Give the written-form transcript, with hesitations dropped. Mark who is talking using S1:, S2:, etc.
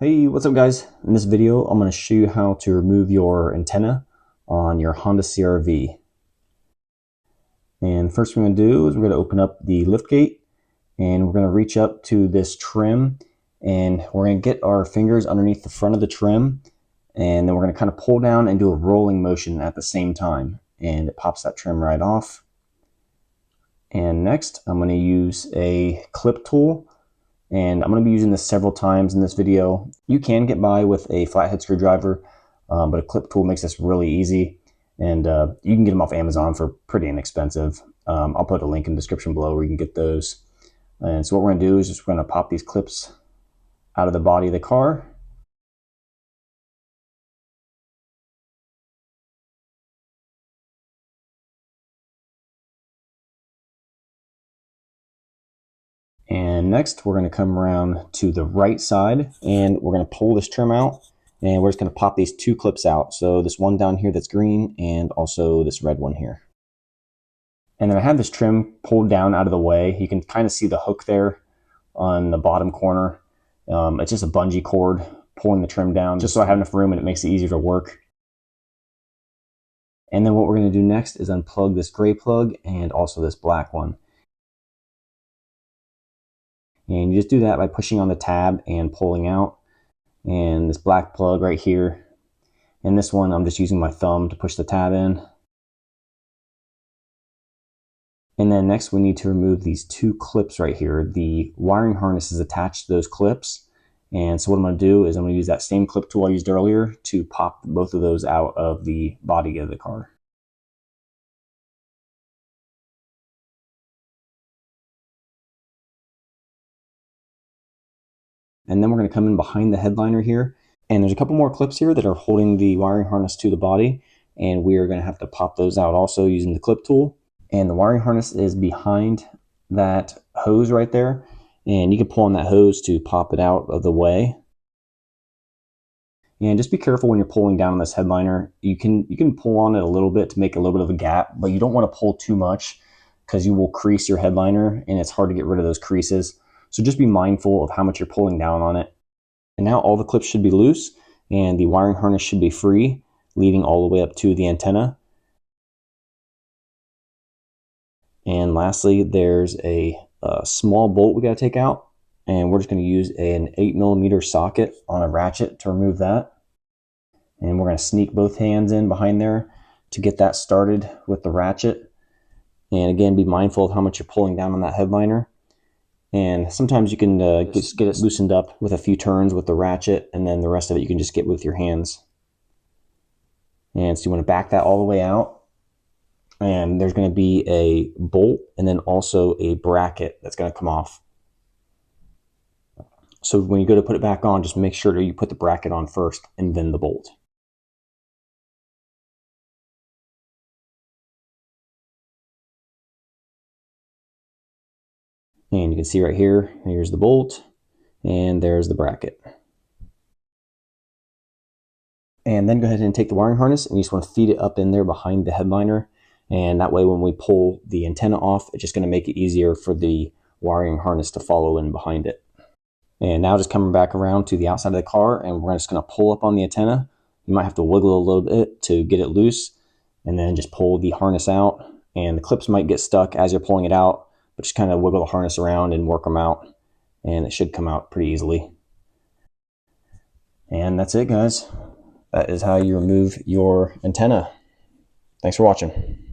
S1: Hey, what's up guys? In this video, I'm going to show you how to remove your antenna on your Honda CRV. And first we're going to do is we're going to open up the lift gate and we're going to reach up to this trim and we're going to get our fingers underneath the front of the trim and then we're going to kind of pull down and do a rolling motion at the same time and it pops that trim right off. And next I'm going to use a clip tool. And I'm going to be using this several times in this video. You can get by with a flathead screwdriver, but a clip tool makes this really easy. And you can get them off Amazon for pretty inexpensive. I'll put a link in the description below where you can get those. And so what we're going to do is just we're going to pop these clips out of the body of the car. And next, we're going to come around to the right side and we're going to pull this trim out and we're just going to pop these two clips out. So this one down here that's green and also this red one here. And then I have this trim pulled down out of the way. You can kind of see the hook there on the bottom corner. It's just a bungee cord pulling the trim down just so I have enough room and it makes it easier to work. And then what we're going to do next is unplug this gray plug and also this black one. And you just do that by pushing on the tab and pulling out. And this black plug right here. And this one, I'm just using my thumb to push the tab in. And then next we need to remove these two clips right here. The wiring harness is attached to those clips. And so what I'm going to do is I'm going to use that same clip tool I used earlier to pop both of those out of the body of the car. And then we're going to come in behind the headliner here. And there's a couple more clips here that are holding the wiring harness to the body. And we are going to have to pop those out also using the clip tool. And the wiring harness is behind that hose right there. And you can pull on that hose to pop it out of the way. And just be careful when you're pulling down on this headliner. You can pull on it a little bit to make a little bit of a gap, but you don't want to pull too much because you will crease your headliner and it's hard to get rid of those creases. So just be mindful of how much you're pulling down on it. And now all the clips should be loose and the wiring harness should be free, leading all the way up to the antenna. And lastly, there's a small bolt we got to take out. And we're just going to use an 8mm socket on a ratchet to remove that. And we're going to sneak both hands in behind there to get that started with the ratchet. And again, be mindful of how much you're pulling down on that headliner. And sometimes you can just get it loosened up with a few turns with the ratchet, and then the rest of it you can just get with your hands. And so you want to back that all the way out. And there's going to be a bolt and then also a bracket that's going to come off. So when you go to put it back on, just make sure that you put the bracket on first and then the bolt. And you can see right here, here's the bolt, and there's the bracket. And then go ahead and take the wiring harness, and you just want to feed it up in there behind the headliner. And that way when we pull the antenna off, it's just going to make it easier for the wiring harness to follow in behind it. And now just coming back around to the outside of the car, and we're just going to pull up on the antenna. You might have to wiggle a little bit to get it loose, and then just pull the harness out. And the clips might get stuck as you're pulling it out, but just kind of wiggle the harness around and work them out, and it should come out pretty easily. And that's it, guys. That is how you remove your antenna. Thanks for watching.